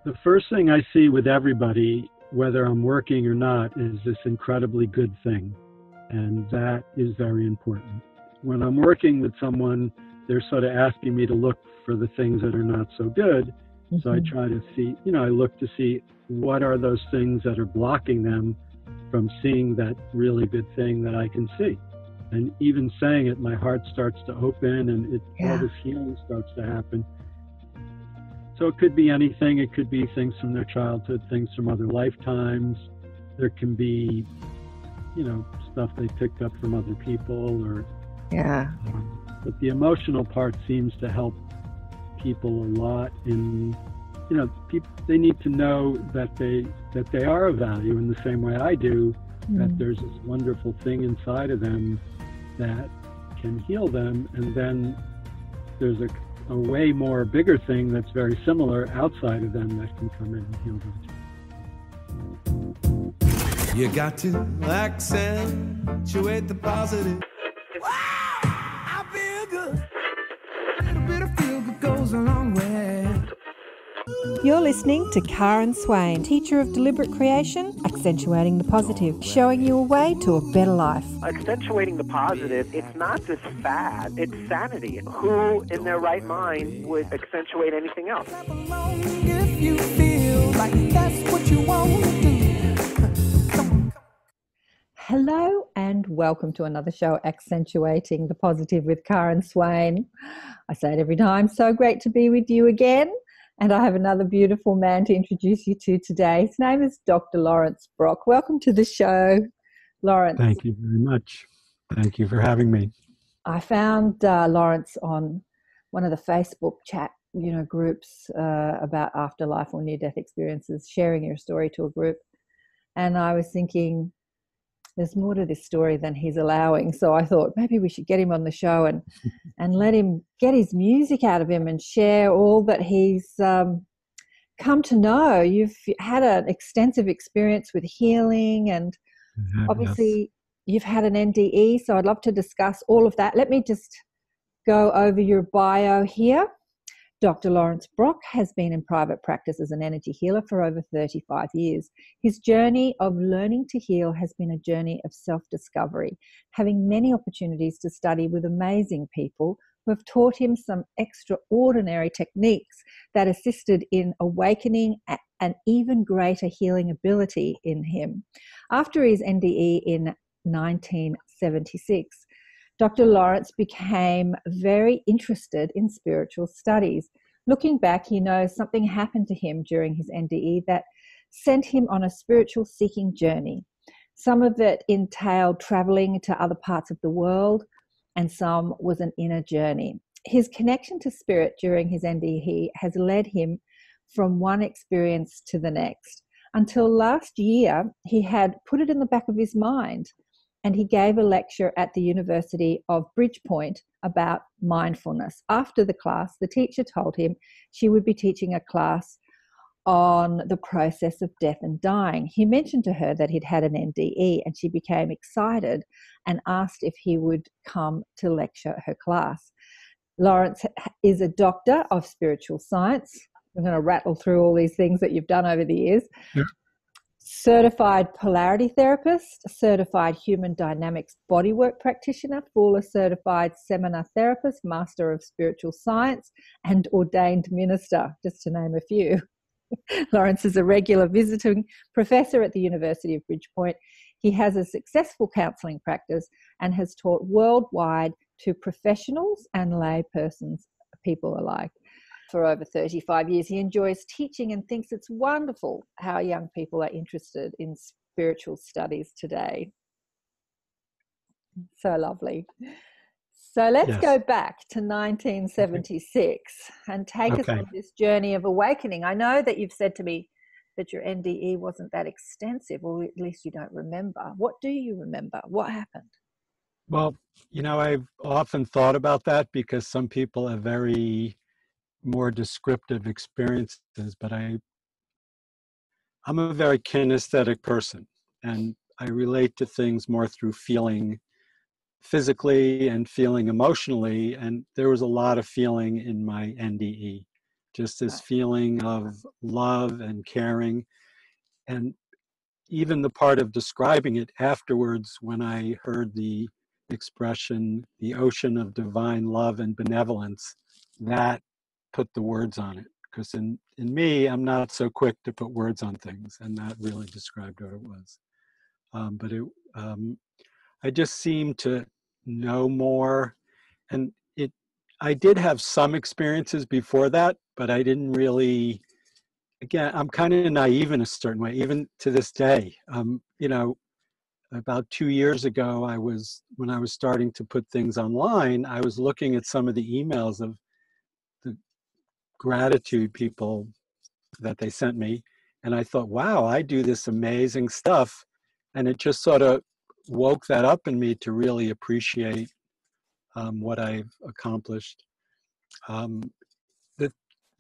The first thing I see with everybody, whether I'm working or not, is this incredibly good thing. And that is very important. When I'm working with someone, they're sort of asking me to look for the things that are not so good. Mm-hmm. So I try to see, I look to see what are those things that are blocking them from seeing that really good thing that I can see. And even saying it, my heart starts to open and all this healing starts to happen. So it could be anything. It could be things from their childhood, things from other lifetimes. There can be, stuff they picked up from other people or. Yeah. But the emotional part seems to help people a lot in, people, they need to know that they are of value in the same way I do, that there's this wonderful thing inside of them that can heal them. And then there's a way more bigger thing that's very similar outside of them that can come in and heal them. You got to accentuate the positive. Wow, I feel good. A little bit of feel good goes a long way. You're listening to Karen Swain, teacher of deliberate creation, accentuating the positive, showing you a way to a better life. Accentuating the positive, it's not this fad, it's sanity. Who in their right mind would accentuate anything else? If you feel like that's what you want to do. Hello and welcome to another show, Accentuating the Positive with Karen Swain. I say it every time, so great to be with you again. And I have another beautiful man to introduce you to today. His name is Dr. Lawrence Brock. Welcome to the show, Lawrence. Thank you very much. Thank you for having me. I found Lawrence on one of the Facebook chat, groups about afterlife or near-death experiences, sharing your story to a group. And I was thinking, there's more to this story than he's allowing. So I thought maybe we should get him on the show and let him get his music out of him and share all that he's come to know. You've had an extensive experience with healing and obviously you've had an NDE. So I'd love to discuss all of that. Let me just go over your bio here. Dr. Lawrence Brock has been in private practice as an energy healer for over 35 years. His journey of learning to heal has been a journey of self-discovery, having many opportunities to study with amazing people who have taught him some extraordinary techniques that assisted in awakening an even greater healing ability in him. After his NDE in 1976, Dr. Lawrence became very interested in spiritual studies. Looking back, he knows something happened to him during his NDE that sent him on a spiritual seeking journey. Some of it entailed traveling to other parts of the world, and some was an inner journey. His connection to spirit during his NDE has led him from one experience to the next. Until last year, he had put it in the back of his mind, and he gave a lecture at the University of Bridgepoint about mindfulness. After the class, the teacher told him she would be teaching a class on the process of death and dying. He mentioned to her that he'd had an NDE, and she became excited and asked if he would come to lecture her class. Lawrence is a doctor of spiritual science. I'm going to rattle through all these things that you've done over the years. Yeah. Certified polarity therapist, certified human dynamics bodywork practitioner, fuller certified seminar therapist, master of spiritual science, and ordained minister, just to name a few. Lawrence is a regular visiting professor at the University of Bridgepoint. He has a successful counselling practice and has taught worldwide to professionals and lay persons, people alike. For over 35 years. He enjoys teaching and thinks it's wonderful how young people are interested in spiritual studies today. So lovely. So let's go back to 1976 and take us on this journey of awakening. I know that you've said to me that your NDE wasn't that extensive, or at least you don't remember. What do you remember? What happened? Well, I've often thought about that because some people have very more descriptive experiences, but I'm a very kinesthetic person, and I relate to things more through feeling physically and feeling emotionally, and there was a lot of feeling in my NDE, just this feeling of love and caring. And even the part of describing it afterwards, when I heard the expression, the ocean of divine love and benevolence, that put the words on it. Because in me, I'm not so quick to put words on things, and that really described what it was. I just seemed to know more, and I did have some experiences before that, but I didn't really. Again, I'm kind of naive in a certain way, even to this day. About 2 years ago, when I was starting to put things online, I was looking at some of the emails of the gratitude people that they sent me, and I thought, wow, I do this amazing stuff, and it just sort of woke that up in me to really appreciate what I've accomplished.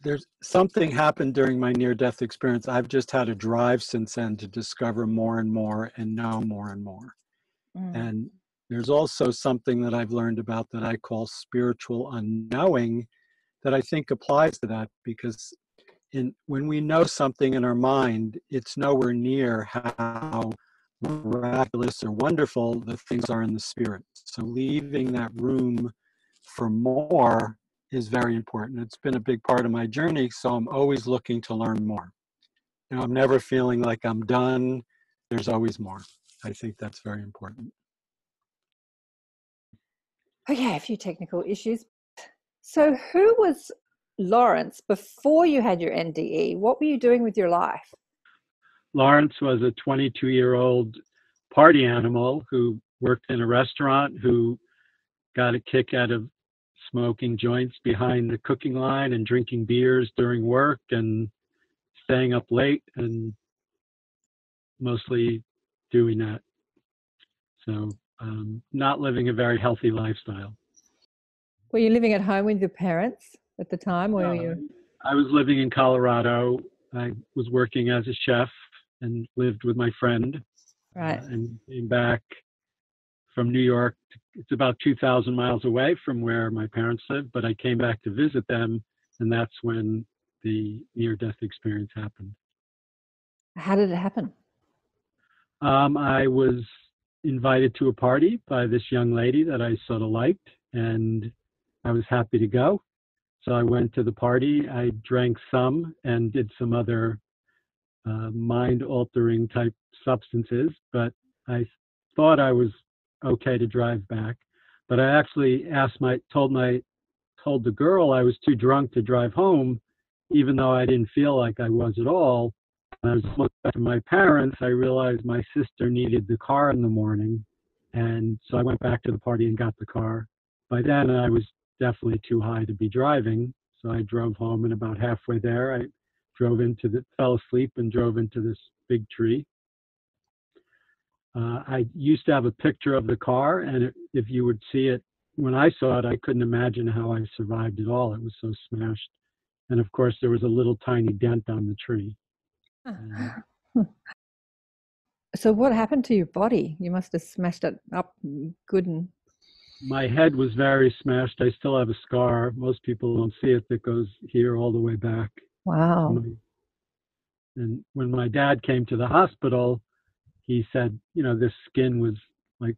There's something happened during my near-death experience. I've just had to drive since then to discover more and more and know more and more. And there's also something that I've learned about that I call spiritual unknowing that I think applies to that, because when we know something in our mind, it's nowhere near how miraculous or wonderful the things are in the spirit. So leaving that room for more is very important. It's been a big part of my journey, so I'm always looking to learn more. I'm never feeling like I'm done. There's always more. I think that's very important. Okay, a few technical issues. So who was Lawrence before you had your NDE? What were you doing with your life? Lawrence was a 22-year-old party animal who worked in a restaurant, who got a kick out of smoking joints behind the cooking line and drinking beers during work and staying up late and mostly doing that. So not living a very healthy lifestyle. Were you living at home with your parents at the time? Or were you? I was living in Colorado. I was working as a chef and lived with my friend. Right. And came back from New York. It's about 2,000 miles away from where my parents lived, but I came back to visit them, and that's when the near-death experience happened. How did it happen? I was invited to a party by this young lady that I sort of liked, and I was happy to go. So I went to the party. I drank some and did some other mind-altering type substances, but I thought I was okay to drive back. But I actually told the girl I was too drunk to drive home, even though I didn't feel like I was at all. When I was looking back to my parents, I realized my sister needed the car in the morning, and so I went back to the party and got the car. By then, I was definitely too high to be driving, so I drove home, and about halfway there, I fell asleep and drove into this big tree. I used to have a picture of the car, and if you would see it, when I saw it, I couldn't imagine how I survived it all. It was so smashed. And of course, there was a little tiny dent on the tree. So what happened to your body? You must have smashed it up good. And my head was very smashed. I still have a scar. Most people don't see it, that goes here all the way back. Wow. And when my dad came to the hospital, he said, this skin was like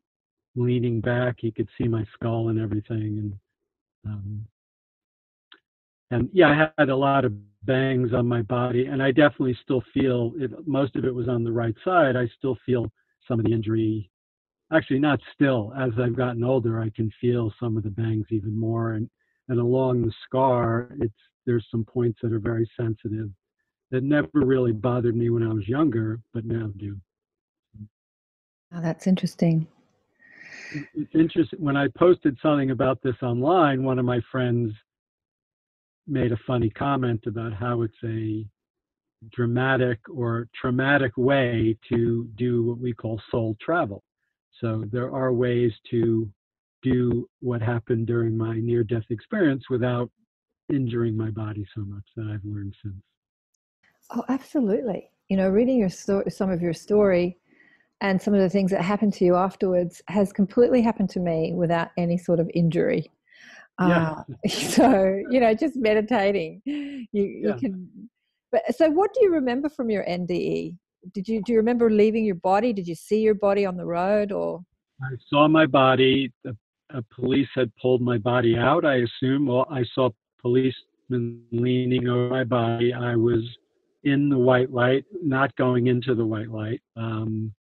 leaning back. He could see my skull and everything. And yeah, I had a lot of bangs on my body, and I definitely still feel it. Most of it was on the right side. I still feel some of the injury. Actually, not still. As I've gotten older, I can feel some of the bangs even more. And along the scar, there's some points that are very sensitive that never really bothered me when I was younger, but now do. Oh, that's interesting. It's interesting. When I posted something about this online, one of my friends made a funny comment about how it's a dramatic or traumatic way to do what we call soul travel. So there are ways to do what happened during my near-death experience without injuring my body so much, that I've learned since. Oh, absolutely. Reading your some of your story and some of the things that happened to you afterwards has completely happened to me without any sort of injury. So, just meditating, you can. But so, what do you remember from your NDE? Do you remember leaving your body? Did you see your body on the road, or? I saw my body. Police had pulled my body out, I assume. Well, I saw policemen leaning over my body. I was in the white light, not going into the white light.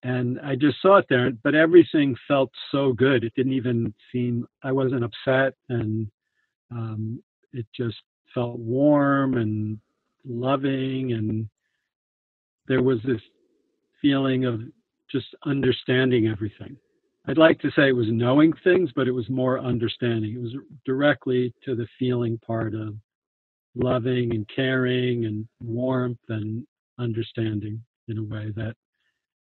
And I just saw it there, but everything felt so good. It didn't even seem, I wasn't upset, and it just felt warm and loving, and there was this feeling of just understanding everything. I'd like to say it was knowing things, but it was more understanding. It was directly to the feeling part of loving and caring and warmth and understanding in a way that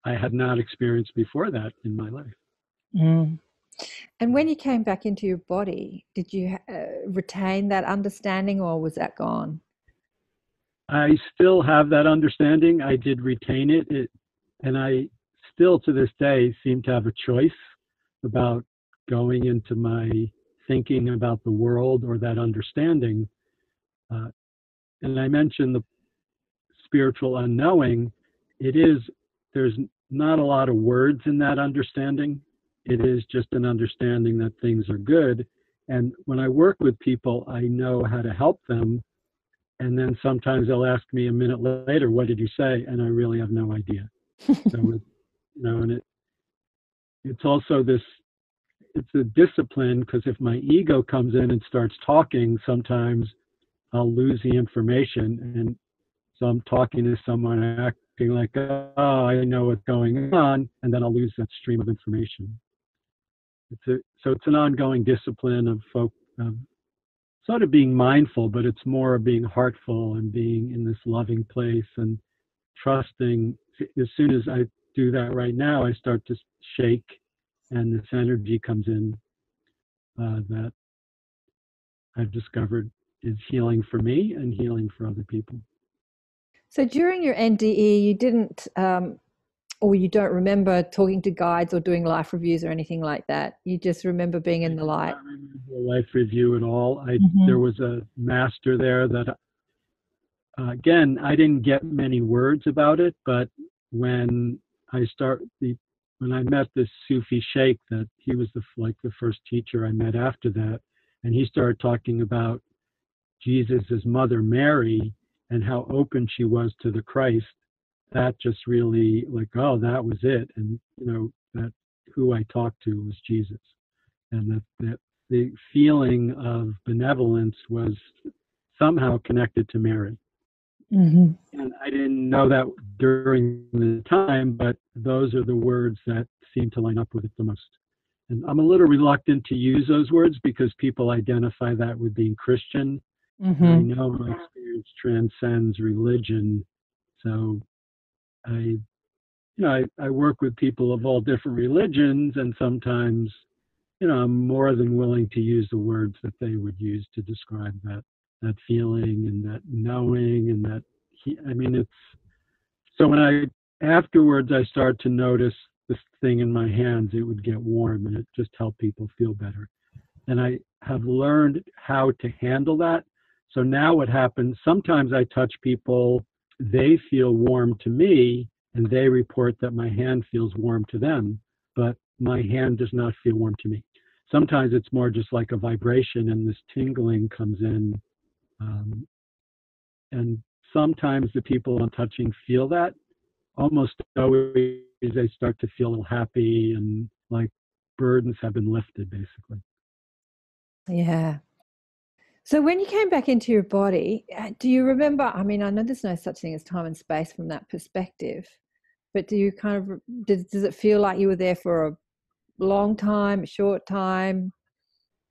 I had not experienced before that in my life. Mm. And when you came back into your body, did you retain that understanding, or was that gone? I still have that understanding. I did retain it, and I still to this day seem to have a choice about going into my thinking about the world or that understanding. And I mentioned the spiritual unknowing. There's not a lot of words in that understanding. It is just an understanding that things are good. And when I work with people, I know how to help them. And then sometimes they'll ask me a minute later, what did you say? And I really have no idea. So, and it's also it's a discipline, because if my ego comes in and starts talking, sometimes I'll lose the information. And so I'm talking to someone acting like, oh, I know what's going on, and then I'll lose that stream of information. So it's an ongoing discipline of sort of being mindful, but it's more being heartful and being in this loving place and trusting. As soon as I do that right now, I start to shake, and this energy comes in that I've discovered is healing for me and healing for other people. So during your NDE, you didn't, or you don't remember talking to guides or doing life reviews or anything like that. You just remember being in the light. I don't remember a life review at all. There was a master there that, again, I didn't get many words about it, but when I met this Sufi sheikh, that he was the first teacher I met after that, and he started talking about Jesus's mother Mary and how open she was to the Christ. That just really that was it. And that who I talked to was Jesus, and that the feeling of benevolence was somehow connected to Mary. Mm-hmm. And I didn't know that during the time, but those are the words that seem to line up with it the most. And I'm a little reluctant to use those words because people identify that with being Christian. Mm-hmm. I know my experience transcends religion, so I work with people of all different religions, and sometimes, I'm more than willing to use the words that they would use to describe that feeling and that knowing and that. So when afterwards I start to notice this thing in my hands, it would get warm, and it just helped people feel better. And I have learned how to handle that. So now what happens? Sometimes I touch people, they feel warm to me, and they report that my hand feels warm to them, but my hand does not feel warm to me. Sometimes it's more just like a vibration, and this tingling comes in. And sometimes the people I'm touching feel that. Almost always they start to feel a little happy, and like burdens have been lifted, basically. Yeah. So when you came back into your body, do you remember, I know there's no such thing as time and space from that perspective, but do you does it feel like you were there for a long time, a short time?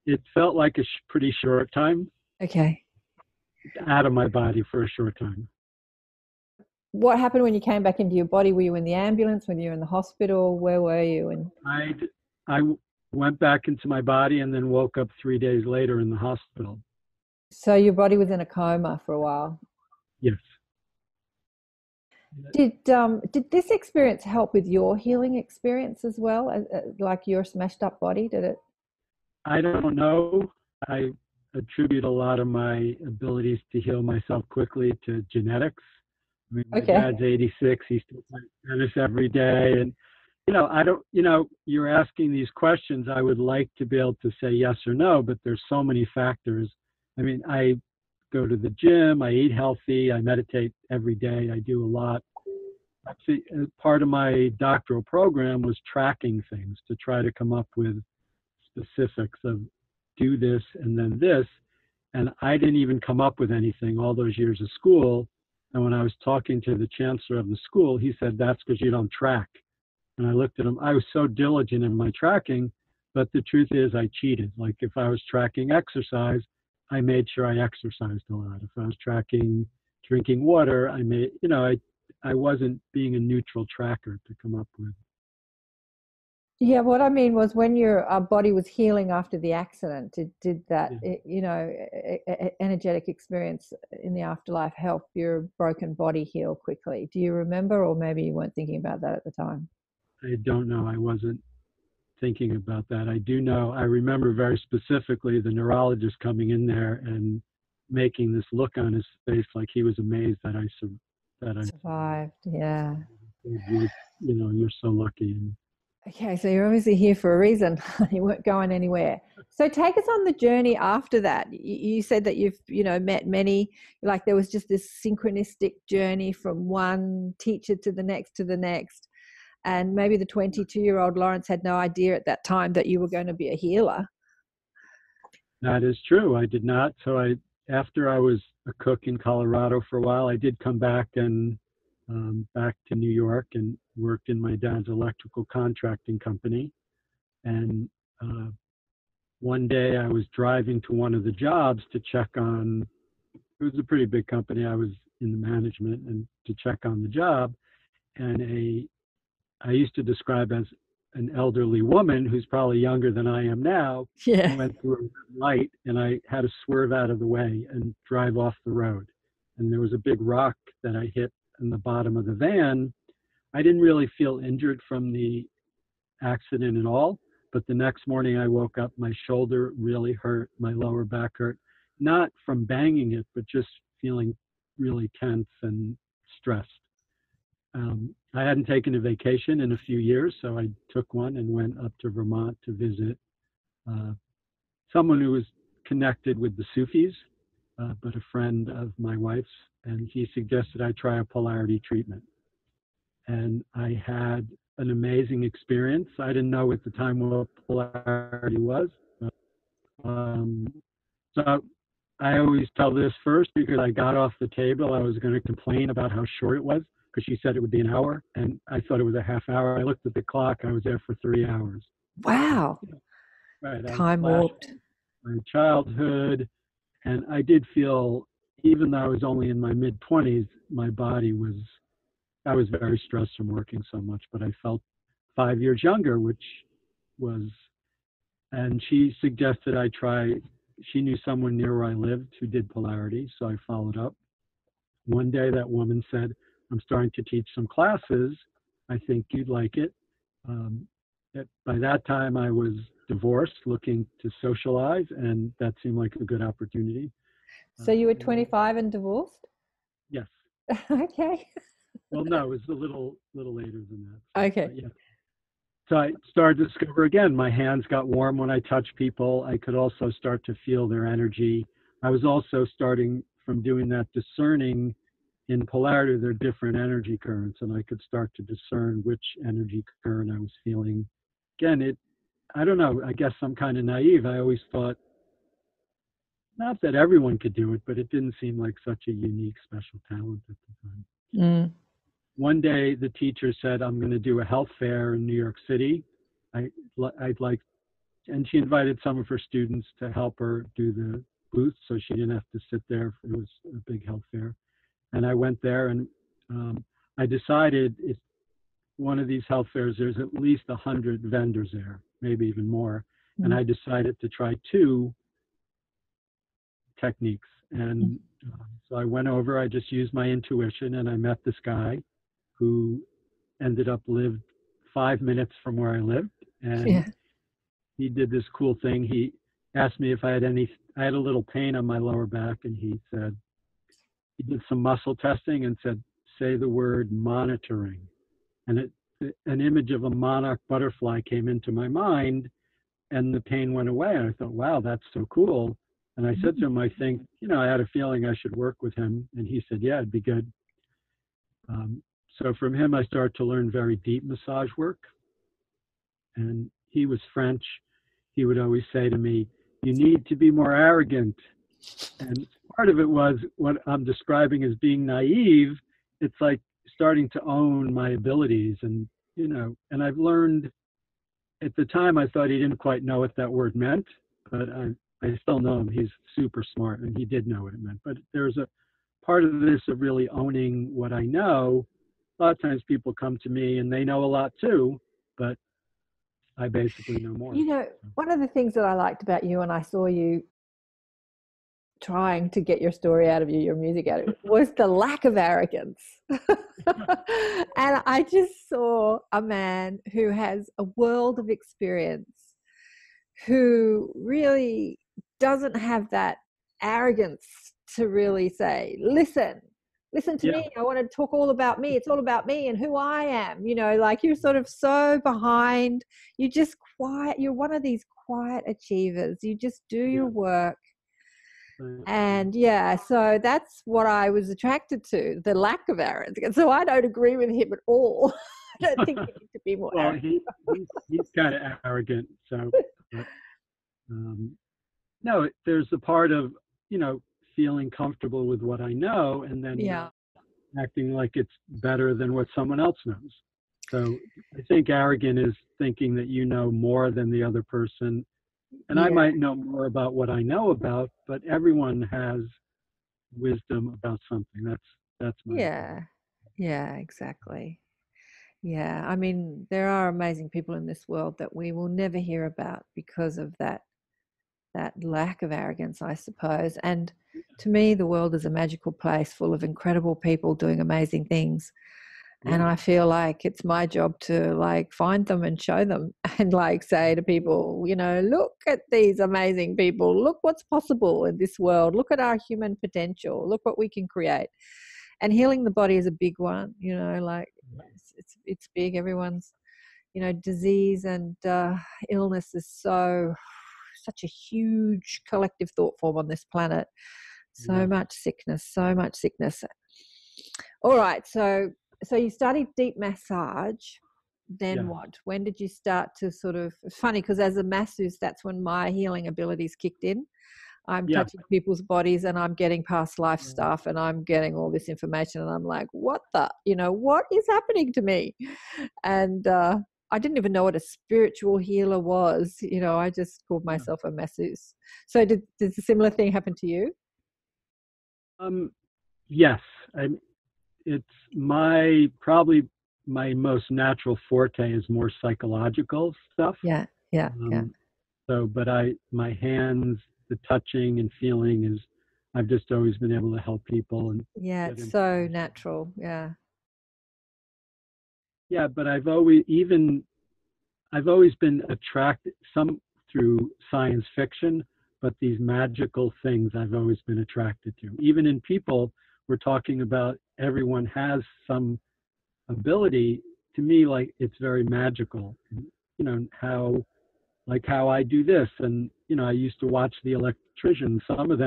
It felt like a pretty short time. Okay. Out of my body for a short time. What happened when you came back into your body? Were you in the ambulance? When you were in the hospital? Where were you? I went back into my body and then woke up 3 days later in the hospital. So your body was in a coma for a while? Yes. Did this experience help with your healing experience as well, like your smashed up body? Did it? I don't know. I attribute a lot of my abilities to heal myself quickly to genetics. I mean, my Okay. dad's 86. He still plays tennis every day. And, I don't, you're asking these questions. I would like to be able to say yes or no, but there's so many factors. I mean, I go to the gym, I eat healthy, I meditate every day, I do a lot. Actually, part of my doctoral program was tracking things to try to come up with specifics of do this and then this. And I didn't even come up with anything all those years of school. And when I was talking to the chancellor of the school, he said, that's because you don't track. And I looked at him. I was so diligent in my tracking, but the truth is I cheated. Like if I was tracking exercise, I made sure I exercised a lot. If I was tracking drinking water, I wasn't being a neutral tracker to come up with. Yeah, what I mean was when your body was healing after the accident, did that, energetic experience in the afterlife help your broken body heal quickly? Do you remember, or maybe you weren't thinking about that at the time? I don't know. I wasn't thinking about that. I do know, I remember very specifically the neurologist coming in there and making this look on his face like he was amazed that I Survived. Yeah. You're so lucky. Okay, so you're obviously here for a reason. You weren't going anywhere. So take us on the journey after that. You said that you've, met many, like there was just this synchronistic journey from one teacher to the next to the next. And maybe the 22-year-old Lawrence had no idea at that time that you were going to be a healer. That is true. I did not. So after I was a cook in Colorado for a while, I did come back back to New York and worked in my dad's electrical contracting company. And one day I was driving to one of the jobs to check on, it was a pretty big company. I was in the management and to check on the job. And I used to describe as an elderly woman who's probably younger than I am now, went through a red light, and I had to swerve out of the way and drive off the road. And there was a big rock that I hit in the bottom of the van. I didn't really feel injured from the accident at all, but the next morning I woke up, my shoulder really hurt, my lower back hurt, not from banging it, but just feeling really tense and stressed. I hadn't taken a vacation in a few years, so I took one and went up to Vermont to visit someone who was connected with the Sufis, but a friend of my wife's, and he suggested I try a polarity treatment. And I had an amazing experience. I didn't know at the time what polarity was. So I always tell this first because I got off the table. I was going to complain about how short it was because she said it would be an hour, and I thought it was a half hour. I looked at the clock. I was there for 3 hours. Wow. Right. Time warped. My childhood, and I did feel, even though I was only in my mid-20s, my body was, I was very stressed from working so much, but I felt 5 years younger, which was, and she suggested I try, she knew someone near where I lived who did polarity, so I followed up. One day that woman said, I'm starting to teach some classes. I think you'd like it. By that time I was divorced, looking to socialize, and that seemed like a good opportunity. So you were 25 and divorced? Yes. Okay. Well, no, it was a little later than that. So, okay. Yeah. So I started to discover again, my hands got warm when I touched people. I could also start to feel their energy. I was also starting from doing that discerning in polarity, there are different energy currents, and I could start to discern which energy current I was feeling. Again, I don't know, I guess I'm kind of naive. I always thought, not that everyone could do it, but it didn't seem like such a unique, special talent at the time. Mm. One day, the teacher said, I'm going to do a health fair in New York City. I'd like, and she invited some of her students to help her do the booth, so she didn't have to sit there. It was a big health fair. And I went there, and I decided if one of these health fairs, there's at least 100 vendors there, maybe even more. Mm-hmm. And I decided to try 2 techniques. And so I went over, I just used my intuition, and I met this guy who ended up lived 5 minutes from where I lived. And he did this cool thing. He asked me if I had any I had a little pain on my lower back, and he did some muscle testing and said, say the word monitoring. And an image of a monarch butterfly came into my mind, and the pain went away. And I thought, wow, that's so cool. And I said to him, I think, I had a feeling I should work with him. And he said, yeah, it'd be good. So from him, I started to learn very deep massage work. And he was French. He would always say to me, you need to be more arrogant. And part of it was what I'm describing as being naive. It's like starting to own my abilities. And, and I've learned, at the time, I thought he didn't quite know what that word meant, but I still know him. He's super smart, and he did know what it meant. But there's a part of this of really owning what I know. A lot of times people come to me and they know a lot too, but I basically know more. One of the things that I liked about you, and I saw you trying to get your story out of you, your music out of you, was the lack of arrogance. And I just saw a man who has a world of experience, who really doesn't have that arrogance to really say, listen to me. I want to talk all about me. It's all about me and who I am. Like you're sort of so behind. You're just quiet. You're one of these quiet achievers. You just do your work. And so that's what I was attracted to, the lack of arrogance. So I don't agree with him at all. I don't think you need to be more arrogant. He's kind of arrogant. So, no, there's the part of, feeling comfortable with what I know, and then acting like it's better than what someone else knows. So I think arrogant is thinking that you know more than the other person. And I might know more about what I know about, but everyone has wisdom about something. That's my opinion. Yeah, exactly. Yeah, I mean, there are amazing people in this world that we will never hear about because of that lack of arrogance, I suppose. And to me, the world is a magical place full of incredible people doing amazing things. And I feel like it's my job to find them and show them and say to people, look at these amazing people. Look what's possible in this world. Look at our human potential. Look what we can create. And healing the body is a big one, it's big. Everyone's, disease and illness is such a huge collective thought form on this planet. So much sickness. All right. So you studied deep massage, then what? When did you start to it's funny because as a masseuse, that's when my healing abilities kicked in. I'm touching people's bodies and I'm getting past life stuff and I'm getting all this information and I'm like, what is happening to me? And I didn't even know what a spiritual healer was. I just called myself a masseuse. So did a similar thing happen to you? Yes. It's probably my most natural forte is more psychological stuff. Yeah. So, but my hands, the touching and feeling I've just always been able to help people. And it's so natural. Yeah. Yeah, but I've always been attracted, some through science fiction, but these magical things I've always been attracted to. Even in people, we're talking about everyone has some ability. To me, it's very magical. How I do this, and I used to watch the electricians. Some of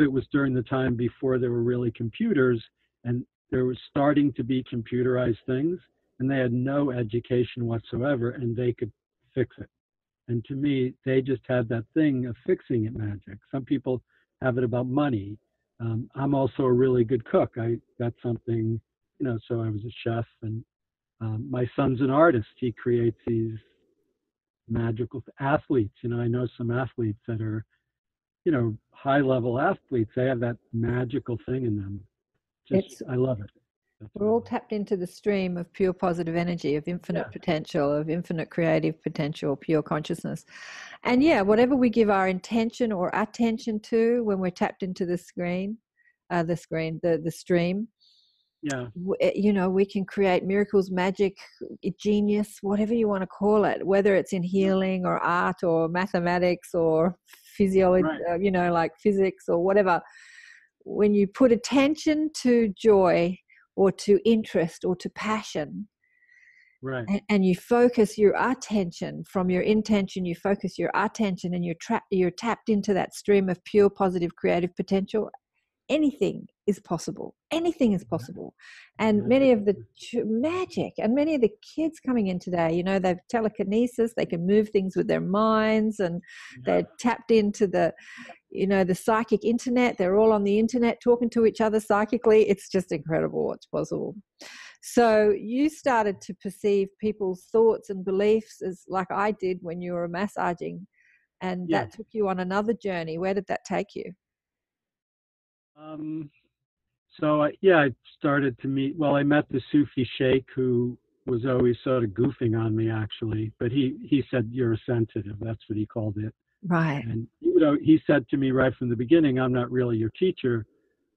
it was during the time before there were really computers, and there was starting to be computerized things, and they had no education whatsoever, and they could fix it. And to me, they just had that thing of fixing it magic. Some people have it about money. I'm also a really good cook. That's something, so I was a chef, and my son's an artist. He creates these magical athletes. I know some athletes that are, high level athletes. They have that magical thing in them. I love it. We're all tapped into the stream of pure positive energy, of infinite potential, of infinite creative potential, pure consciousness. And whatever we give our intention or attention to when we're tapped into the stream, we can create miracles, magic, genius, whatever you want to call it, whether it's in healing or art or mathematics or physiology, Right. like physics or whatever. When you put attention to joy or to interest or to passion, Right. and you focus your attention from your intention, you focus your attention, and you're tapped into that stream of pure positive creative potential, anything is possible. Anything is possible. And many of the magic, and many of the kids coming in today, they've telekinesis, they can move things with their minds, and they're tapped into the psychic internet. They're all on the internet talking to each other psychically. It's just incredible what's possible. So you started to perceive people's thoughts and beliefs as like I did when you were massaging, and that took you on another journey. Where did that take you? So I started to meet. Well, I met the Sufi sheikh who was always sort of goofing on me, actually. But he said, "You're a sensitive." That's what he called it. Right. And he said to me right from the beginning, "I'm not really your teacher,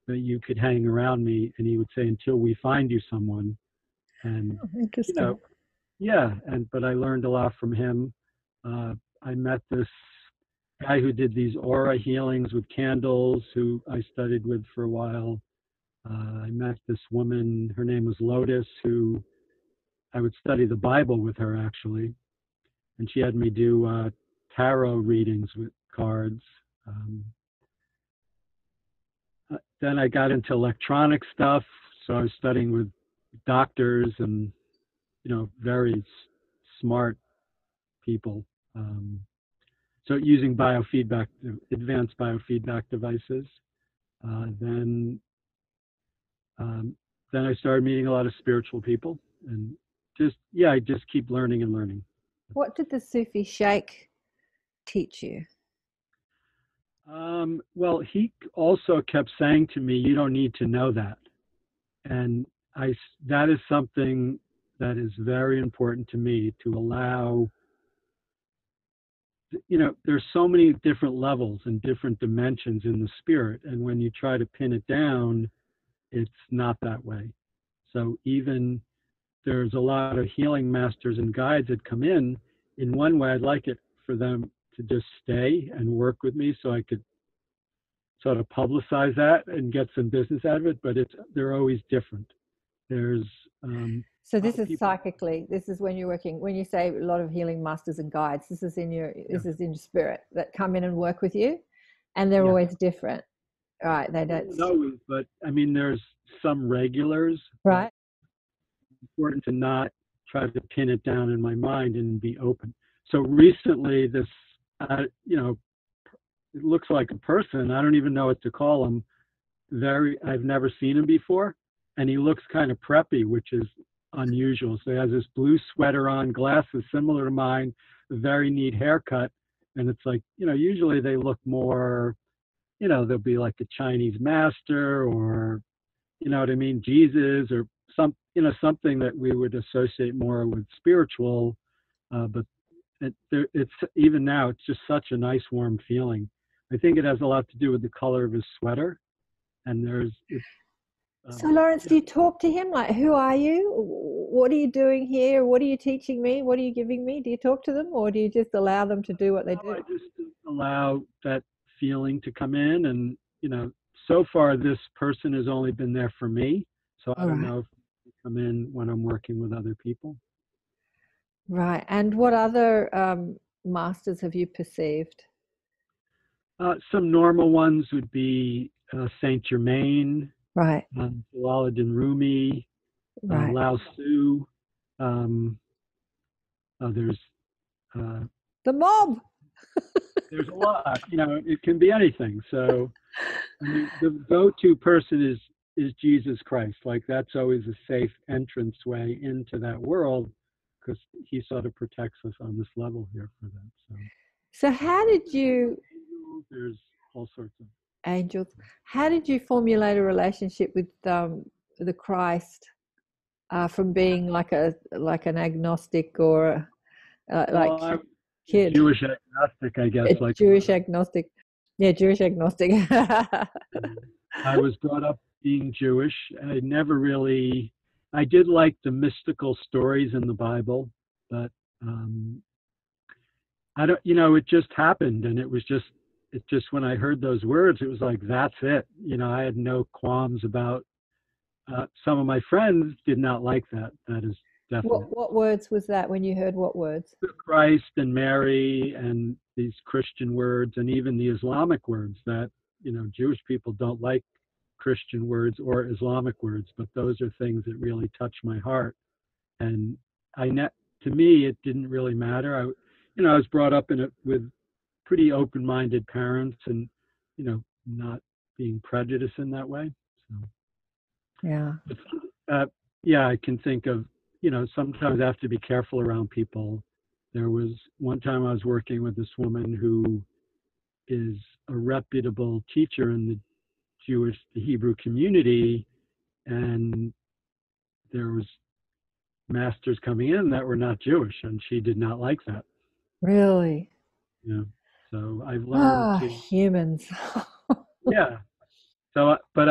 but you could hang around me." And he would say, "Until we find you someone." And Interesting. but I learned a lot from him. I met this guy who did these aura healings with candles, who I studied with for a while. I met this woman, her name was Lotus, who I would study the Bible with her, actually. And she had me do tarot readings with cards. Then I got into electronic stuff, so I was studying with doctors and, very smart people. So using advanced biofeedback devices. Then I started meeting a lot of spiritual people, and I just keep learning and learning. What did the Sufi sheikh teach you? Well, he also kept saying to me, "You don't need to know that," and that is something that is very important to me, to allow. There's so many different levels and different dimensions in the spirit, and when you try to pin it down, it's not that way. So even there's a lot of healing masters and guides that come in. In one way, I'd like it for them to just stay and work with me so I could sort of publicize that and get some business out of it, but they're always different. There's so this is psychically. This is when you're working. When you say a lot of healing masters and guides, this is in your spirit that come in and work with you, and they're always different, right? They don't always, but I mean, there's some regulars, right? It's important to not try to pin it down in my mind and be open. So recently, this, it looks like a person. I don't even know what to call him. I've never seen him before, and he looks kind of preppy, which is unusual. So he has this blue sweater on, glasses similar to mine, a very neat haircut, and it's like, usually they look more, they'll be like a Chinese master, or, what I mean, Jesus, or something that we would associate more with spiritual, but it's even now, it's just such a nice warm feeling. I think it has a lot to do with the color of his sweater, and so Lawrence, do you talk to him like, who are you? What are you doing here? What are you teaching me? What are you giving me? Do you talk to them, or do you just allow them to do what they do? I just allow that feeling to come in, and so far this person has only been there for me, so I don't know if they come in when I'm working with other people. Right. And what other masters have you perceived? Some normal ones would be Saint Germain, right? Jalaluddin Rumi, right. Lao Tzu. There's the mob. There's a lot. It can be anything. So I mean, the go-to person is Jesus Christ. Like, that's always a safe entrance way into that world, because he sort of protects us on this level here for that. So how did you? There's all sorts of angels. How did you formulate a relationship with the Christ, from being like an agnostic or kid? Jewish agnostic, I guess. Jewish agnostic. Yeah, Jewish agnostic. I was brought up being Jewish. I did like the mystical stories in the Bible, but I don't, it just happened, and it was just it just, when I heard those words, it was like, that's it. You know, I had no qualms about, some of my friends did not like that. That is definite. What words was that when you heard what words? Christ and Mary and these Christian words, and even the Islamic words that, you know, Jewish people don't like Christian words or Islamic words, but those are things that really touch my heart. And to me, it didn't really matter. I was brought up with pretty open-minded parents, and, you know, not being prejudiced in that way. So, Yeah. Yeah, I can think of, you know, sometimes I have to be careful around people. There was one time I was working with this woman who is a reputable teacher in the Hebrew community, and there was masters coming in that were not Jewish, and she did not like that. Really? Yeah. So I've learned humans. Yeah. So, but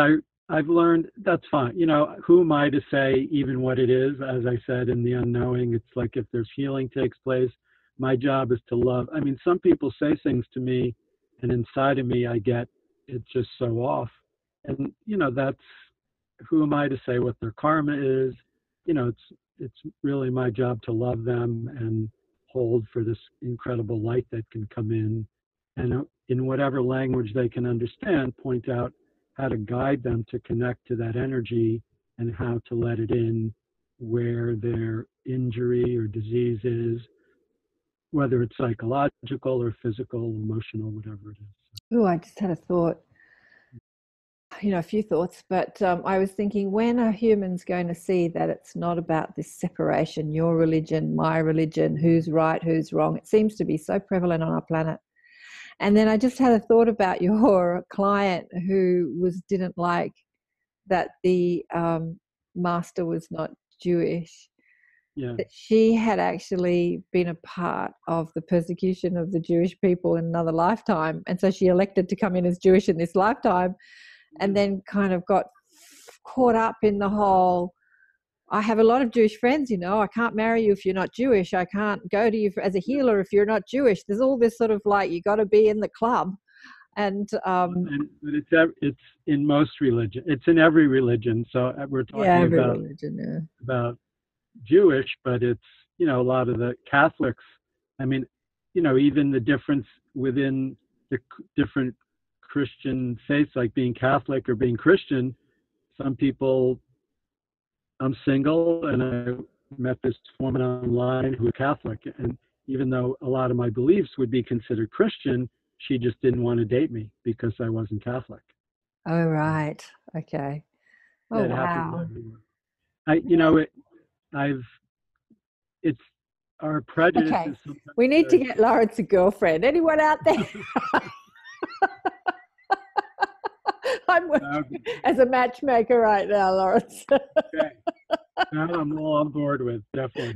I've learned that's fine. You know, who am I to say even what it is? As I said, in the unknowing, it's like if there's healing takes place, my job is to love. I mean, some people say things to me, and inside of me, I get it's just so off. And, you know, that's, who am I to say what their karma is? You know, it's really my job to love them and hold for this incredible light that can come in, and in whatever language they can understand, point out how to guide them to connect to that energy and how to let it in where their injury or disease is, whether it's psychological or physical, emotional, whatever it is. Oh, I just had a thought. You know, a few thoughts, but I was thinking, when are humans going to see that it's not about this separation, your religion, my religion, who's right, who's wrong? It seems to be so prevalent on our planet. And then I just had a thought about your client who didn't like that the master was not Jewish. Yeah. That she had actually been a part of the persecution of the Jewish people in another lifetime, and so she elected to come in as Jewish in this lifetime. And then kind of got caught up in the whole, I have a lot of Jewish friends, you know, I can't marry you if you're not Jewish. I can't go to you as a healer if you're not Jewish. There's all this sort of like, you got to be in the club. But it's in most religions. It's in every religion. So we're talking about Jewish, but it's, you know, a lot of the Catholics. I mean, you know, even the difference within the different Christian faiths, like being Catholic or being Christian, some people, I'm single and I met this woman online who was Catholic, and even though a lot of my beliefs would be considered Christian, she just didn't want to date me because I wasn't Catholic. Oh, right. Okay. Oh, it wow. It's our prejudice. Okay. We need to get Lawrence a girlfriend. Anyone out there? I'm working as a matchmaker right now, Lawrence. Okay. That I'm all on board with, definitely.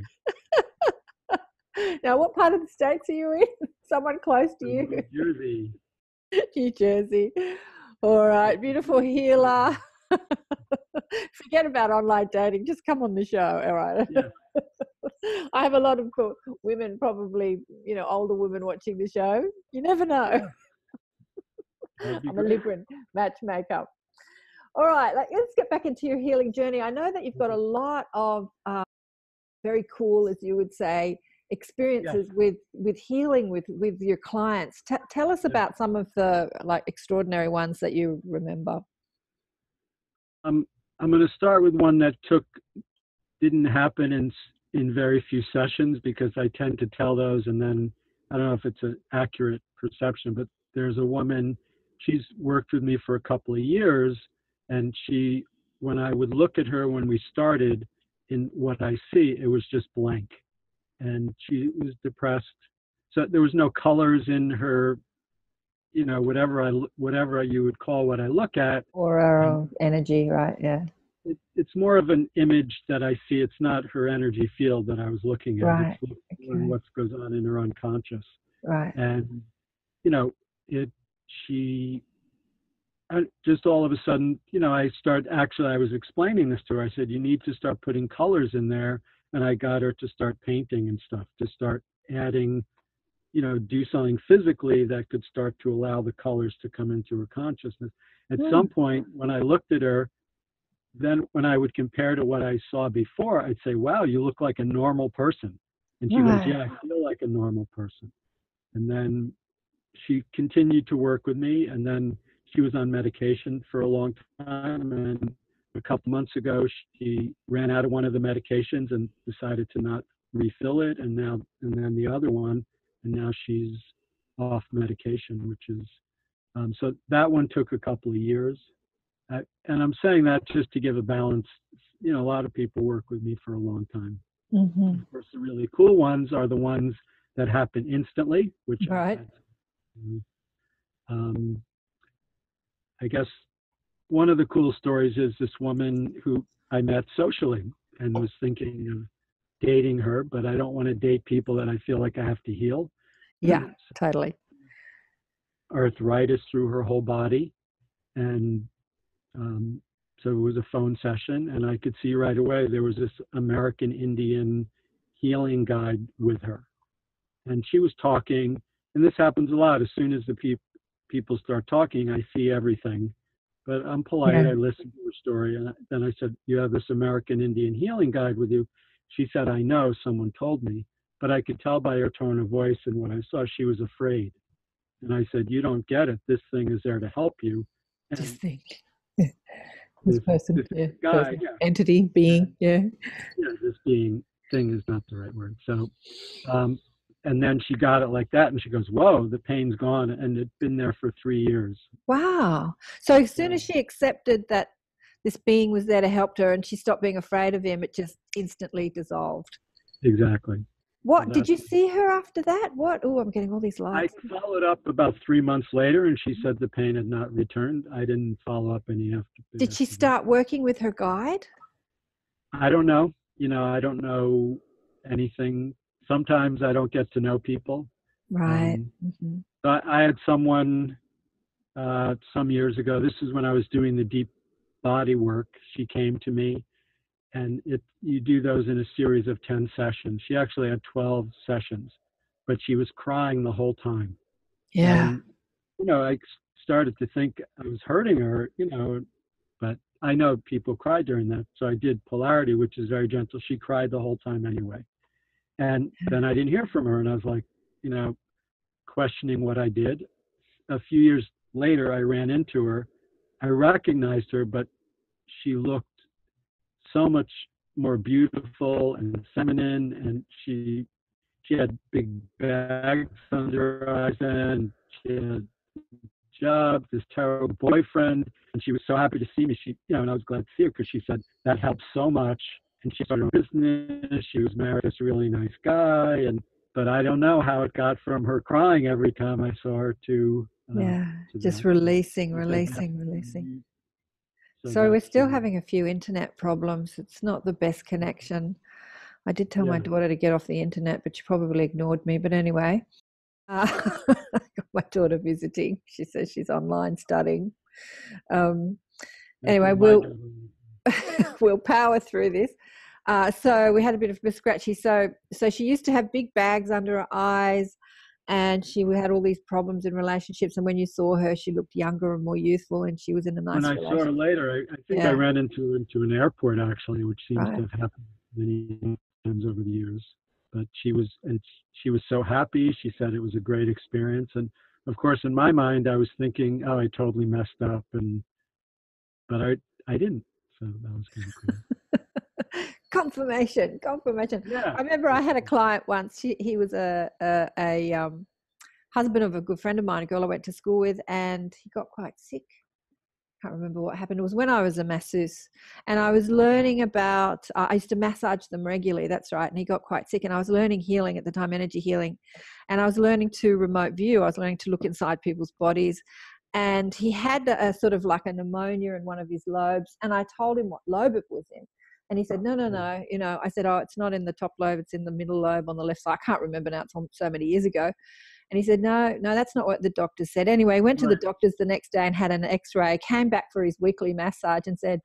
Now, what part of the States are you in? Someone close to you? New Jersey. New Jersey. All right, beautiful healer. Forget about online dating. Just come on the show, all right? Yeah. I have a lot of women, probably, you know, older women watching the show. You never know. Yeah. I'm a Libran matchmaker. All right, let's get back into your healing journey. I know that you've got a lot of very cool, as you would say, experiences with healing with your clients. Tell us about some of the extraordinary ones that you remember. I'm going to start with one that didn't happen in very few sessions, because I tend to tell those and then I don't know if it's an accurate perception, but there's a woman, she's worked with me for a couple of years, and when I would look at her when we started, in what I see, it was just blank. And she was depressed. So there was no colors in her, you know, whatever you would call what I look at. Or our energy, right? Yeah. It's more of an image that I see. It's not her energy field that I was looking at. Right. It's what goes on in her unconscious. Right. And, you know, just all of a sudden, you know, I was explaining this to her. I said, you need to start putting colors in there. And I got her to start painting and stuff, to start adding, do something physically that could start to allow the colors to come into her consciousness. At some point, when I looked at her, then when I would compare to what I saw before, I'd say, wow, you look like a normal person. And she goes, yeah, I feel like a normal person. And then she continued to work with me, and then she was on medication for a long time. And a couple months ago, she ran out of one of the medications and decided to not refill it. And then the other one, and now she's off medication, which is, so that one took a couple of years. And I'm saying that just to give a balance. A lot of people work with me for a long time. Mm-hmm. Of course, the really cool ones are the ones that happen instantly, which Right. I guess one of the cool stories is this woman who I met socially and was thinking of dating her, but I don't want to date people that I feel like I have to heal. Yeah, totally. Arthritis through her whole body. And so it was a phone session, and I could see right away there was this American Indian healing guide with her. And she was talking, and this happens a lot. As soon as the people start talking, I see everything. But I'm polite. Yeah. I listened to her story. And then I said, you have this American Indian healing guide with you? She said, I know, someone told me. But I could tell by her tone of voice and what I saw, she was afraid. And I said, you don't get it. This thing is there to help you. And Just think. This person, this guy, entity, being, this being thing is not the right word. So, and then she got it like that, and she goes, whoa, the pain's gone, and it'd been there for 3 years. Wow. So as soon as she accepted that this being was there to help her and she stopped being afraid of him, it just instantly dissolved. Exactly. What, did you see her after that? What? Oh, I'm getting all these likes. I followed up about 3 months later, and she said the pain had not returned. I didn't follow up any after. Did she start working with her guide? I don't know. I don't know anything. Sometimes I don't get to know people. Right. I had someone some years ago. This is when I was doing the deep body work. She came to me, and you do those in a series of 10 sessions. She actually had 12 sessions, but she was crying the whole time. Yeah. And, I started to think I was hurting her, but I know people cry during that. So I did polarity, which is very gentle. She cried the whole time anyway. And then I didn't hear from her, and I was like, questioning what I did. A few years later, I ran into her. I recognized her, but she looked so much more beautiful and feminine, and she had big bags under her eyes, and she had a job, this terrible boyfriend, and she was so happy to see me. And I was glad to see her because she said that helped so much. And she started her business. She was married to this really nice guy, but I don't know how it got from her crying every time I saw her to just releasing. So we're still having a few internet problems. It's not the best connection. I did tell my daughter to get off the internet, but she probably ignored me. But anyway, I got my daughter visiting. She says she's online studying. Anyway, we'll power through this. So we had a bit of a scratchy. So she used to have big bags under her eyes, and she had all these problems in relationships. And when you saw her, she looked younger and more youthful, and she was in a nice relationship. When I saw her later, I think I ran into an airport, actually, which seems to have happened many times over the years. But she was so happy. She said it was a great experience. And of course, in my mind, I was thinking, oh, I totally messed up. But I didn't. So that was kind of cool. Confirmation. Yeah. I remember I had a client once. He was a husband of a good friend of mine, a girl I went to school with, and he got quite sick. Can't remember what happened. It was when I was a masseuse, and I was learning about. I used to massage them regularly. That's right. And he got quite sick, and I was learning healing at the time, energy healing, and I was learning to remote view. I was learning to look inside people's bodies. And he had a sort of like a pneumonia in one of his lobes. And I told him what lobe it was in. And he said, no. I said, oh, it's not in the top lobe. It's in the middle lobe on the left side. I can't remember now. It's so many years ago. And he said, no, that's not what the doctor said. Anyway, went to the doctors the next day and had an x-ray, came back for his weekly massage and said,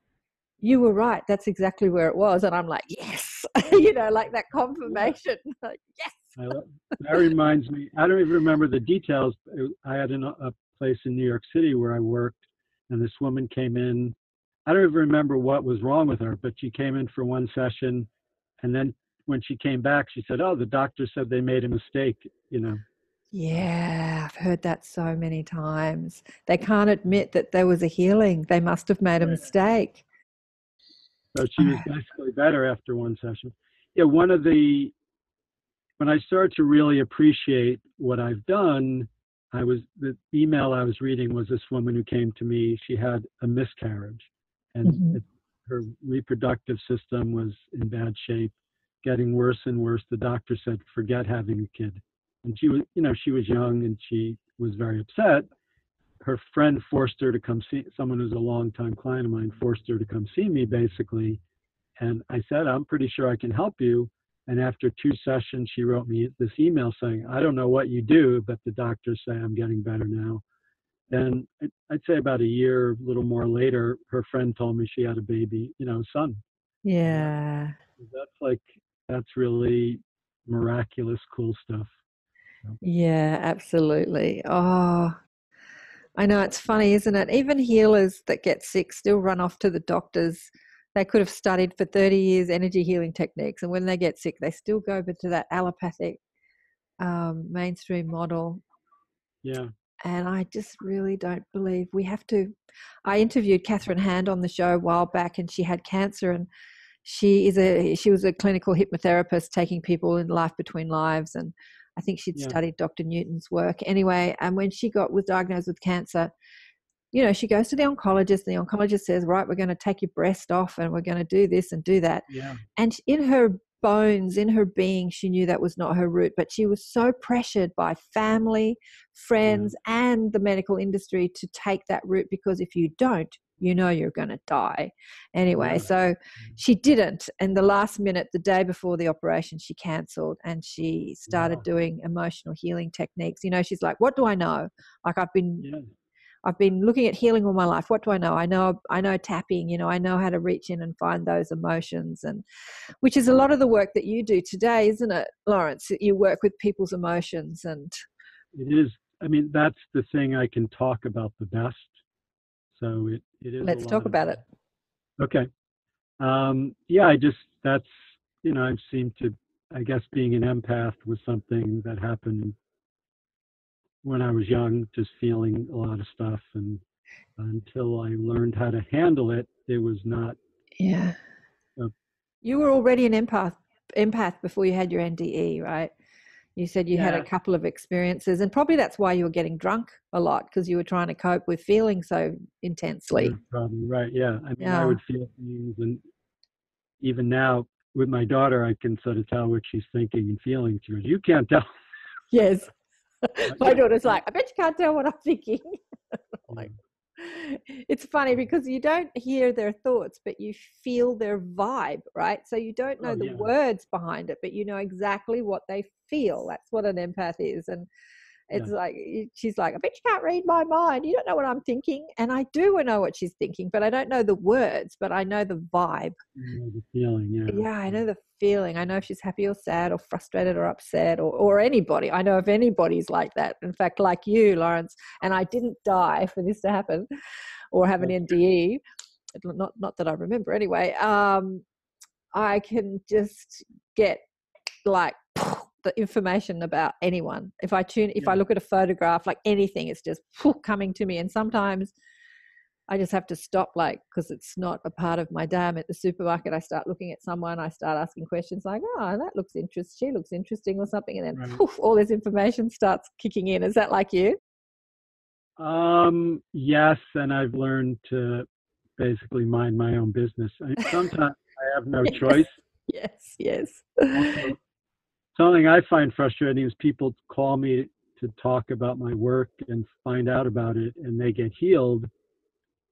you were right. That's exactly where it was. And I'm like, yes, like that confirmation. Like, yes. That reminds me, I don't even remember the details. I had a place in New York City where I worked, and this woman came in. I don't even remember what was wrong with her, but she came in for one session, and then when she came back, she said, "Oh, the doctor said they made a mistake," you know. Yeah, I've heard that so many times. They can't admit that there was a healing. They must have made a Right. mistake. So she was basically better after one session. Yeah, when I started to really appreciate what I've done, the email I was reading was this woman who came to me. She had a miscarriage, and her reproductive system was in bad shape, getting worse and worse. The doctor said, "Forget having a kid." And she was, she was young and she was very upset. Her friend forced her to come see, someone who's a longtime client of mine forced her to come see me, basically. And I said, "I'm pretty sure I can help you." And after 2 sessions, she wrote me this email saying, "I don't know what you do, but the doctors say I'm getting better now." Then I'd say about a year, a little more later, her friend told me she had a baby, son. Yeah. That's really miraculous, cool stuff. Yeah, absolutely. Oh, I know, it's funny, isn't it? Even healers that get sick still run off to the doctors. They could have studied for 30 years energy healing techniques, and when they get sick, they still go to that allopathic mainstream model. Yeah. And I just really don't believe we have to. I interviewed Catherine Hand on the show a while back, and she had cancer, and she was a clinical hypnotherapist taking people in life between lives, and I think she'd studied Dr. Newton's work anyway. And when she was diagnosed with cancer, she goes to the oncologist, and the oncologist says, "Right, we're going to take your breast off and we're going to do this and do that." Yeah. And in her bones, in her being, she knew that was not her route, but she was so pressured by family, friends, and the medical industry to take that route, because if you don't, you're going to die. Anyway, so she didn't. And the last minute, the day before the operation, she cancelled and she started doing emotional healing techniques. She's like, "What do I know? Like, I've been looking at healing all my life. What do I know? I know tapping, I know how to reach in and find those emotions," and which is a lot of the work that you do today, isn't it, Lawrence? You work with people's emotions. And it is. I mean, that's the thing I can talk about the best. So it is. Let's talk about it. Okay. I've seemed to, I guess being an empath was something that happened when I was young, just feeling a lot of stuff, and until I learned how to handle it, it was not. Yeah. You were already an empath before you had your NDE, right? You said you had a couple of experiences, and probably that's why you were getting drunk a lot, because you were trying to cope with feeling so intensely. Probably right. Yeah. I mean, I would feel things, and even now with my daughter, I can sort of tell what she's thinking and feeling. She goes, "You can't tell." Yes. My daughter's like, "I bet you can't tell what I'm thinking." Like, it's funny because you don't hear their thoughts, but you feel their vibe, right? So you don't know the words behind it, but you know exactly what they feel. That's what an empath is. And it's like, she's like, "I bet you can't read my mind. You don't know what I'm thinking." And I do know what she's thinking, but I don't know the words, but I know the vibe. You know the feeling, Yeah, I know the feeling. I know if she's happy or sad or frustrated or upset, or anybody. I know if anybody's like that. In fact, like you, Lawrence, and I didn't die for this to happen or have an NDE. Not that I remember anyway. I can just get like the information about anyone. If I look at a photograph, like anything, it's just coming to me. And sometimes I just have to stop, like, because it's not a part of my day. I'm at the supermarket, I start looking at someone, I start asking questions like, "Oh, that looks interesting, she looks interesting," or something, and then all this information starts kicking in. Is that like you? Yes, and I've learned to basically mind my own business. Sometimes I have no choice. Yes. Also, something I find frustrating is people call me to talk about my work and find out about it, and they get healed.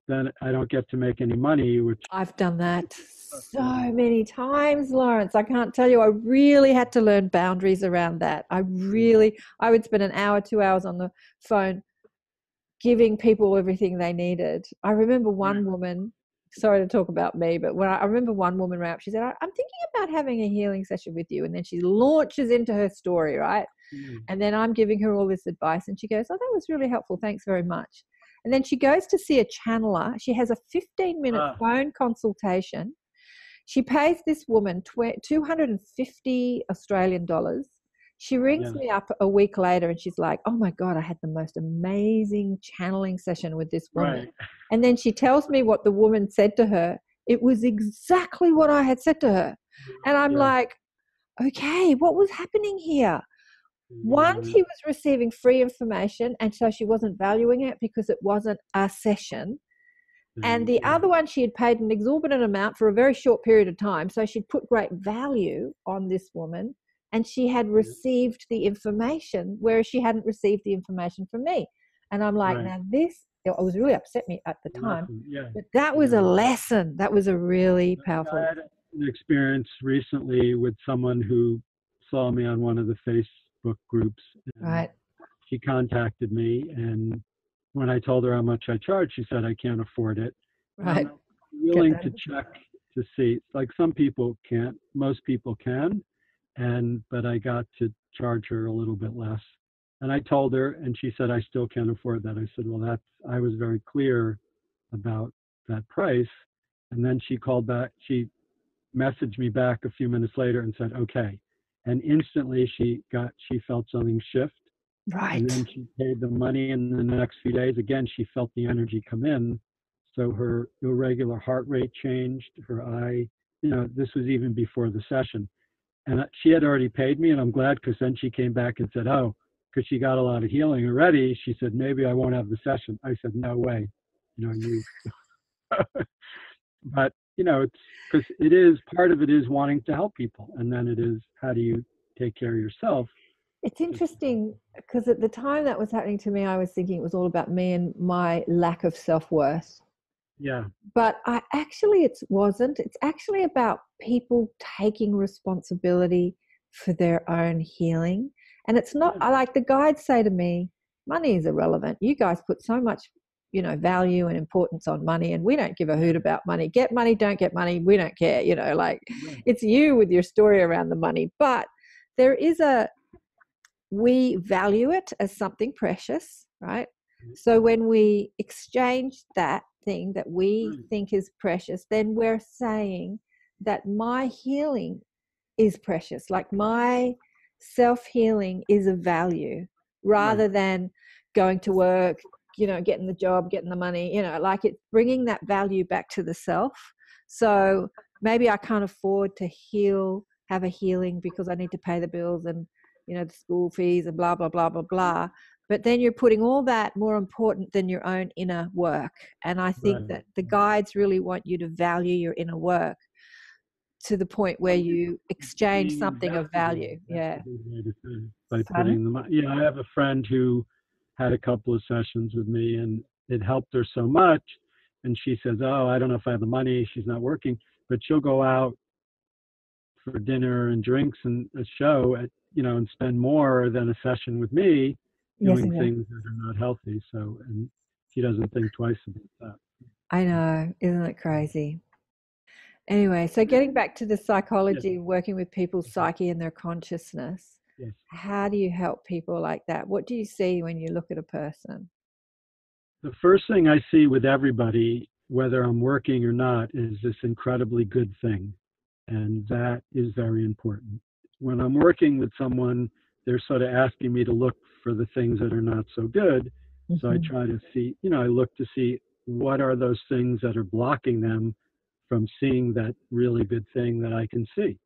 Then I don't get to make any money, which I've done that so many times, Lawrence. I can't tell you. I really had to learn boundaries around that. I would spend an hour, 2 hours on the phone giving people everything they needed. I remember one woman, sorry to talk about me, but I remember one woman ran up, she said, "I'm thinking about having a healing session with you. And then she launches into her story, right? And then I'm giving her all this advice, and she goes, oh, that was really helpful. Thanks very much. And then she goes to see a channeler. She has a 15-minute phone consultation. She pays this woman 250 Australian dollars. She rings me up a week later and she's like, oh my God, I had the most amazing channeling session with this woman. Right. And then she tells me what the woman said to her. It was exactly what I had said to her. And I'm like, okay, what was happening here? One, she was receiving free information, and so she wasn't valuing it because it wasn't a session. And the other one, she had paid an exorbitant amount for a very short period of time. So she'd put great value on this woman, and she had received the information, whereas she hadn't received the information from me. And I'm like, now this, it was really upset me at the time, but that was a lesson. That was a really powerful. I had an experience recently with someone who saw me on one of the Facebook groups. Right. She contacted me, and when I told her how much I charged, she said, I can't afford it. Right. I'm willing to check to see. Like, some people can't, most people can. But I got to charge her a little bit less. And I told her, and she said, I still can't afford that. I said, well, I was very clear about that price. And then she called back, she messaged me back a few minutes later and said, okay. And instantly she felt something shift. Right. And then she paid the money, and in the next few days, again, she felt the energy come in. So her irregular heart rate changed, her eye, this was even before the session. And she had already paid me, and I'm glad, because then she came back and said, oh, because she got a lot of healing already, she said, maybe I won't have the session. I said, no way. But, it's because part of it is wanting to help people. And then it is, how do you take care of yourself? It's interesting because at the time that was happening to me, I was thinking it was all about me and my lack of self-worth. Yeah. But it wasn't. It's actually about people taking responsibility for their own healing. And it's not, like the guides say to me, money is irrelevant. You guys put so much, value and importance on money, and we don't give a hoot about money. Get money, don't get money, we don't care. It's you with your story around the money. But there is we value it as something precious, right? So when we exchange that thing that we think is precious, then we're saying that my healing is precious. Like, my self-healing is of value, rather than going to work, getting the job, getting the money, like it's bringing that value back to the self. So maybe I can't afford to have a healing because I need to pay the bills and, the school fees and blah, blah, blah, blah, blah. But then you're putting all that more important than your own inner work. And I think that the guides really want you to value your inner work to the point where you exchange something of value. Yeah. By putting them, I have a friend who had a couple of sessions with me, and it helped her so much. And she says, oh, I don't know if I have the money. She's not working, but she'll go out for dinner and drinks and a show and spend more than a session with me doing things that are not healthy. So, and she doesn't think twice about that. I know. Isn't it crazy? Anyway, so getting back to the psychology, working with people's psyche and their consciousness, how do you help people like that? What do you see when you look at a person? The first thing I see with everybody, whether I'm working or not, is this incredibly good thing. And that is very important. When I'm working with someone, they're sort of asking me to look for the things that are not so good. So I try to see, I look to see what are those things that are blocking them from seeing that really good thing that I can see.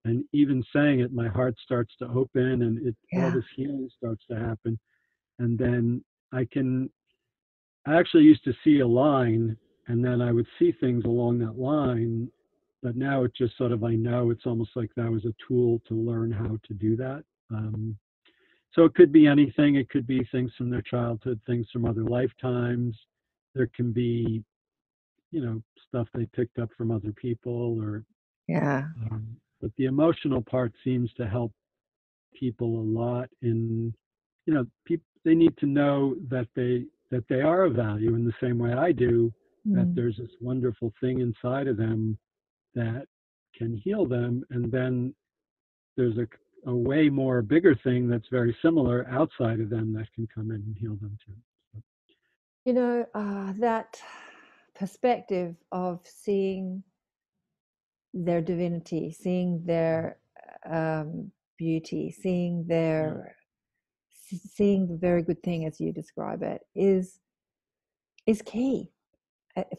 And even saying it, my heart starts to open, and all this healing starts to happen. And then I actually used to see a line, and then I would see things along that line. But now it's just sort of, I know it's almost like that was a tool to learn how to do that. So it could be anything. It could be things from their childhood, things from other lifetimes. There can be, stuff they picked up from other people, or but the emotional part seems to help people a lot. In, people, they need to know that they are of value in the same way I do. That there's this wonderful thing inside of them that can heal them, and then there's a way more bigger thing that's very similar outside of them that can come in and heal them too. You know, that perspective of seeing their divinity, seeing their beauty, seeing seeing the very good thing as you describe it is key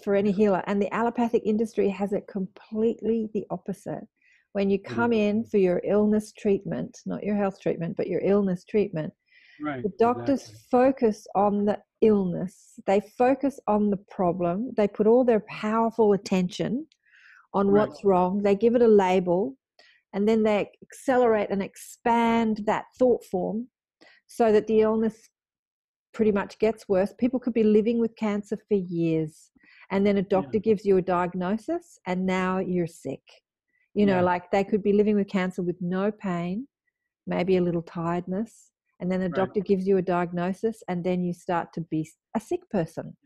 for any healer. And the allopathic industry has it completely the opposite. When you come in for your illness treatment, not your health treatment, but your illness treatment, Right, the doctors focus on the illness. They focus on the problem. They put all their powerful attention on what's wrong. They give it a label, and then they accelerate and expand that thought form so that the illness pretty much gets worse. People could be living with cancer for years, and then a doctor gives you a diagnosis, and now you're sick. You know, like they could be living with cancer with no pain, maybe a little tiredness, and then a doctor gives you a diagnosis, and then you start to be a sick person,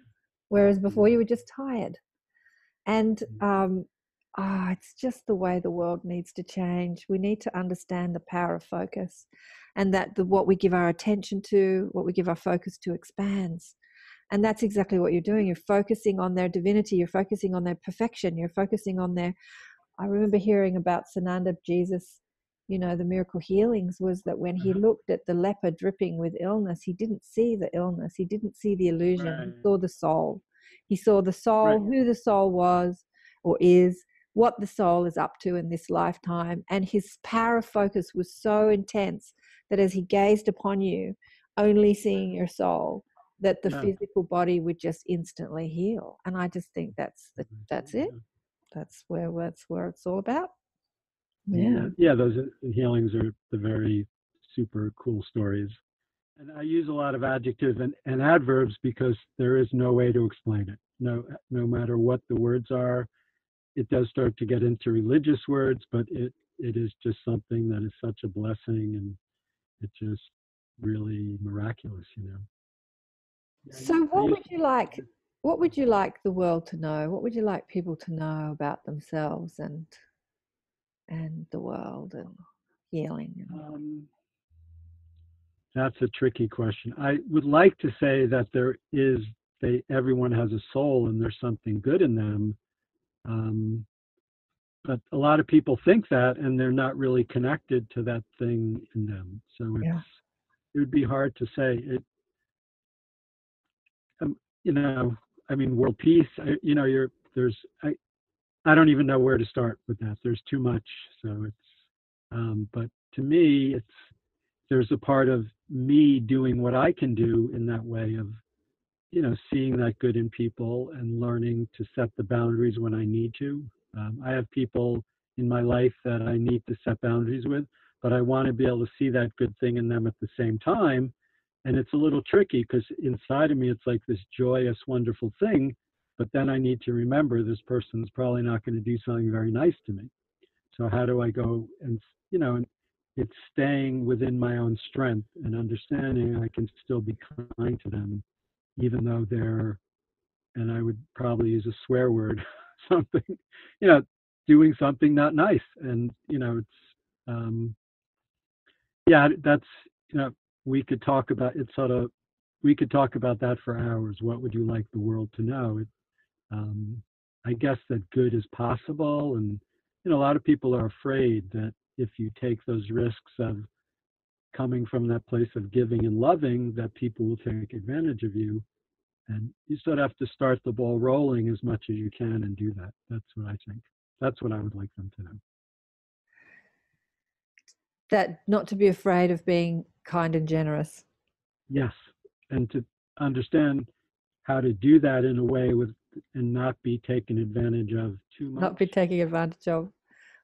whereas before you were just tired. And it's just the way the world needs to change. We need to understand the power of focus, and that what we give our attention to, what we give our focus to, expands. And that's exactly what you're doing. You're focusing on their divinity. You're focusing on their perfection. You're focusing on their... I remember hearing about Sananda Jesus, you know, the miracle healings, was that when he looked at the leper dripping with illness, he didn't see the illness. He didn't see the illusion. He saw the soul. He saw the soul, who the soul was or is, what the soul is up to in this lifetime. And his power of focus was so intense that as he gazed upon you, only seeing your soul, that the physical body would just instantly heal. And I just think that's it. That's where it's all about. Those healings are the very super cool stories. And I use a lot of adjectives and adverbs because there is no way to explain it. No matter what the words are. It does start to get into religious words, but it is just something that is such a blessing, and it's just really miraculous, you know. So what would you like the world to know? What would you like people to know about themselves and the world and healing? That's a tricky question. I would like to say that everyone has a soul and there's something good in them. But a lot of people think that, and they're not really connected to that thing in them. So it would be hard to say it. You know, I mean, world peace. I don't even know where to start with that. There's too much. So but to me, there's a part of me doing what I can do in that way of, you know, seeing that good in people and learning to set the boundaries when I need to. I have people in my life that I need to set boundaries with, but I want to be able to see that good thing in them at the same time. And it's a little tricky because inside of me, it's like this joyous, wonderful thing. But then I need to remember this person's probably not going to do something very nice to me. So how do I go and, you know, it's staying within my own strength and understanding I can still be kind to them, even though they're, and I would probably use a swear word, something, you know, doing something not nice. And, you know, it's, that's, you know, we could talk about that for hours. What would you like the world to know? I guess that good is possible. And, you know, a lot of people are afraid that if you take those risks of coming from that place of giving and loving, that people will take advantage of you. And you sort of have to start the ball rolling as much as you can and do that. That's what I think. That's what I would like them to know. That not to be afraid of being kind and generous. Yes. And to understand how to do that in a way and not be taken advantage of too much. Not be taken advantage of.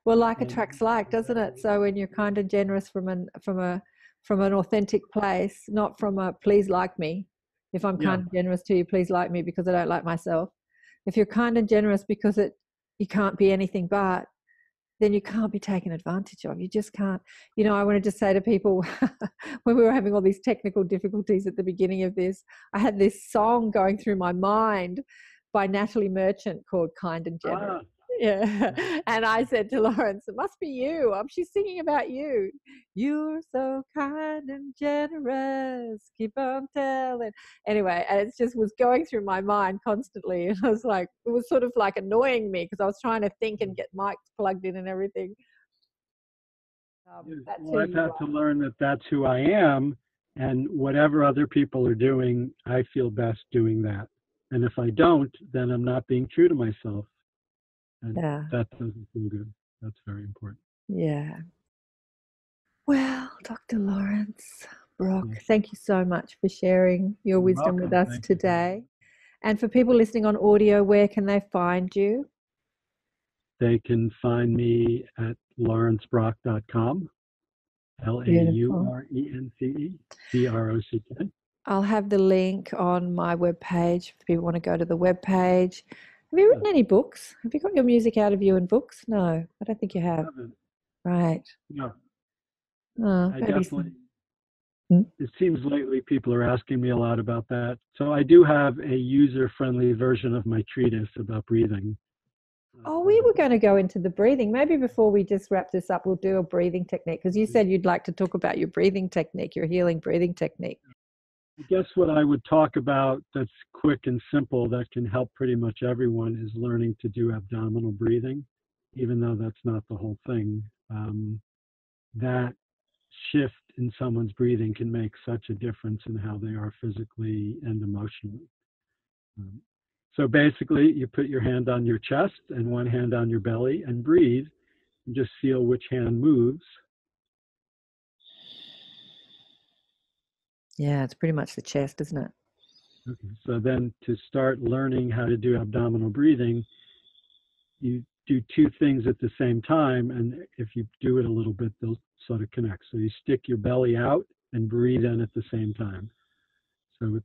Well, like attracts like, doesn't it? So when you're kind and generous from an authentic place, not from a please like me. If I'm kind and generous to you, please like me because I don't like myself. If you're kind and generous because you can't be anything but, then you can't be taken advantage of. You just can't. You know, I wanted to say to people when we were having all these technical difficulties at the beginning of this, I had this song going through my mind by Natalie Merchant called Kind and Generous. Yeah. And I said to Lawrence, it must be you. She's singing about you. You're so kind and generous. Keep on telling. Anyway, and it just was going through my mind constantly. And I was like, it was sort of like annoying me because I was trying to think and get mics plugged in and everything. Well, I've had to learn that that's who I am. And whatever other people are doing, I feel best doing that. And if I don't, then I'm not being true to myself. And that doesn't feel good. That's very important. Yeah. Well, Dr. Lawrence Brock, thank you so much for sharing your wisdom with us today. And for people listening on audio, where can they find you? They can find me at lawrencebrock.com. LAURENCE I'll have the link on my webpage if people want to go to the webpage. Have you written any books? Have you got your music out of you in books? No, I don't think you have. Right. No. I definitely. It seems lately people are asking me a lot about that. So I do have a user-friendly version of my treatise about breathing. Oh, we were going to go into the breathing. Maybe before we just wrap this up, we'll do a breathing technique, because you said you'd like to talk about your breathing technique, your healing breathing technique. I guess what I would talk about that's quick and simple that can help pretty much everyone is learning to do abdominal breathing, even though that's not the whole thing. That shift in someone's breathing can make such a difference in how they are physically and emotionally. So basically, you put your hand on your chest and one hand on your belly and breathe, and just feel which hand moves. Yeah, it's pretty much the chest, isn't it? Okay. So then to start learning how to do abdominal breathing, you do two things at the same time, and if you do it a little bit, they'll sort of connect. So you stick your belly out and breathe in at the same time. So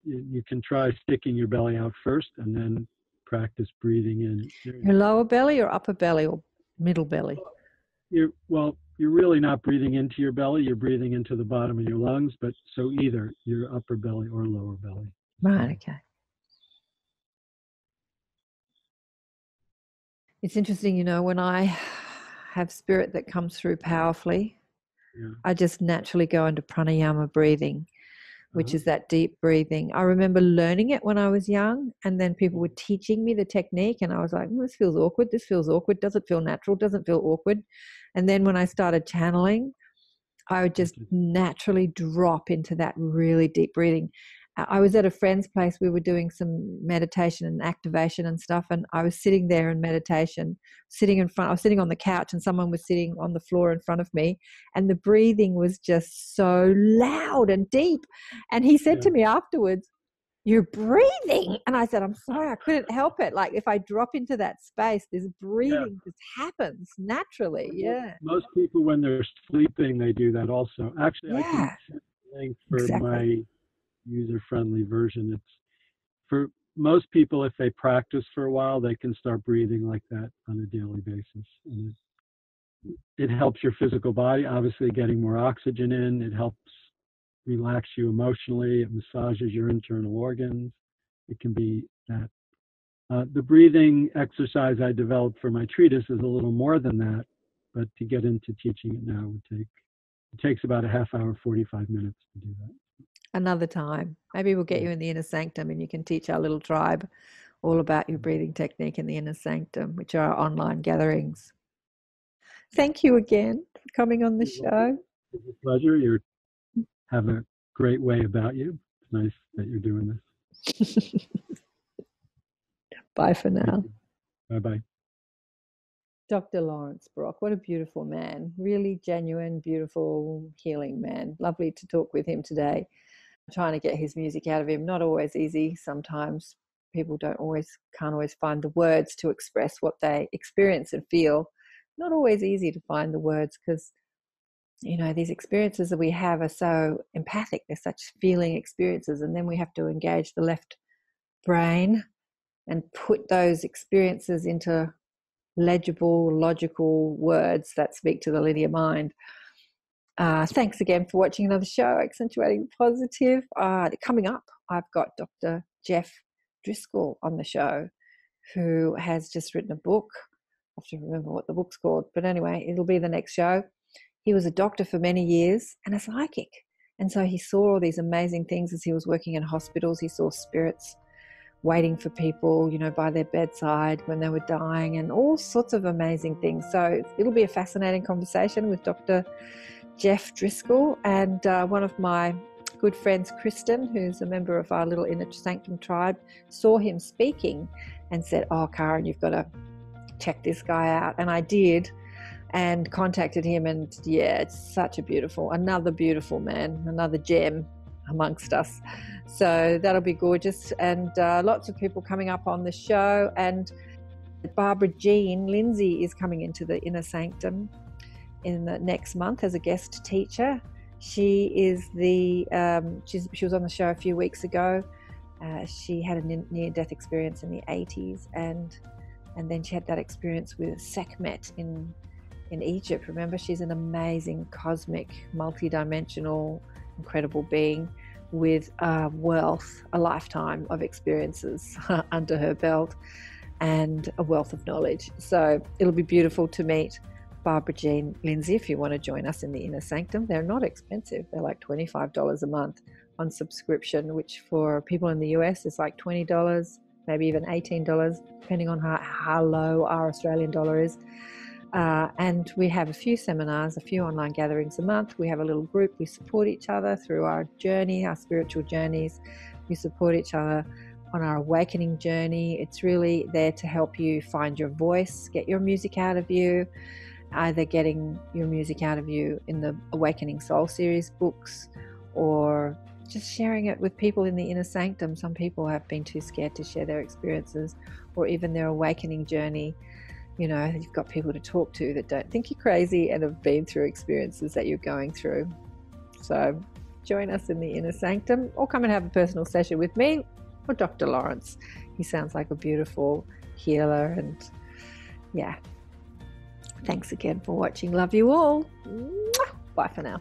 you can try sticking your belly out first and then practice breathing in. Your lower belly or upper belly or middle belly? You're really not breathing into your belly. You're breathing into the bottom of your lungs, but so either your upper belly or lower belly. Right, okay. It's interesting, when I have spirit that comes through powerfully, I just naturally go into pranayama breathing, which is that deep breathing. I remember learning it when I was young, and then people were teaching me the technique, and I was like, this feels awkward. This feels awkward. Doesn't feel natural. Doesn't feel awkward. And then when I started channeling, I would just naturally drop into that really deep breathing. I was at a friend's place. We were doing some meditation and activation and stuff, and I was sitting there in meditation, I was sitting on the couch, and someone was sitting on the floor in front of me, and the breathing was just so loud and deep. And he said to me afterwards, "You're breathing." And I said, "I'm sorry, I couldn't help it. Like, if I drop into that space, this breathing just happens naturally." Yeah. Most people, when they're sleeping, they do that also. Actually, I can send a link for my user-friendly version. It's for most people, if they practice for a while, they can start breathing like that on a daily basis. And it helps your physical body, obviously getting more oxygen in. It helps relax you emotionally. It massages your internal organs. It can be that. The breathing exercise I developed for my treatise is a little more than that, but to get into teaching it now it takes about a half hour, 45 minutes to do that. Another time. Maybe we'll get you in the inner sanctum and you can teach our little tribe all about your breathing technique in the inner sanctum, which are our online gatherings. Thank you again for coming on the show. It's a pleasure. You have a great way about you. It's nice that you're doing this. Bye for now. Bye-bye. Dr. Lawrence Brock, what a beautiful man. Really genuine, beautiful, healing man. Lovely to talk with him today. I'm trying to get his music out of him. Not always easy. Sometimes people can't always find the words to express what they experience and feel. Not always easy to find the words because, these experiences that we have are so empathic. They're such feeling experiences. And then we have to engage the left brain and put those experiences into legible, logical words that speak to the linear mind. Thanks again for watching another show, Accentuating Positive. Coming up, I've got Dr. Jeff Driscoll on the show, who has just written a book. I have to remember what the book's called, but anyway, it'll be the next show. He was a doctor for many years and a psychic. And so he saw all these amazing things as he was working in hospitals. He saw spirits waiting for people, you know, by their bedside when they were dying, and all sorts of amazing things. So it'll be a fascinating conversation with Dr. Jeff Driscoll, and one of my good friends, Kristen, who's a member of our little Inner Sanctum tribe, saw him speaking and said, "Oh, Karen, you've got to check this guy out." And I did, and contacted him, and yeah, it's such a another beautiful man, another gem amongst us. So that'll be gorgeous, and lots of people coming up on the show. And Barbara Jean Lindsay is coming into the Inner Sanctum in the next month as a guest teacher. She is she was on the show a few weeks ago. She had a near-death experience in the 80s, and then she had that experience with Sekhmet in Egypt. Remember, she's an amazing, cosmic, multi-dimensional, incredible being with a lifetime of experiences under her belt and a wealth of knowledge. So it'll be beautiful to meet Barbara Jean Lindsay if you want to join us in the Inner Sanctum. They're not expensive. They're like $25 a month on subscription, which for people in the US is like $20, maybe even $18, depending on how low our Australian dollar is. And we have a few seminars, a few online gatherings a month. We have a little group. We support each other through our journey, our spiritual journeys. We support each other on our awakening journey. It's really there to help you find your voice, get your music out of you, either getting your music out of you in the Awakening Soul series books, or just sharing it with people in the Inner Sanctum. Some people have been too scared to share their experiences or even their awakening journey. You know, you've got people to talk to that don't think you're crazy and have been through experiences that you're going through. So join us in the Inner Sanctum, or come and have a personal session with me or Dr. Lawrence. He sounds like a beautiful healer. And yeah, thanks again for watching. Love you all. Bye for now.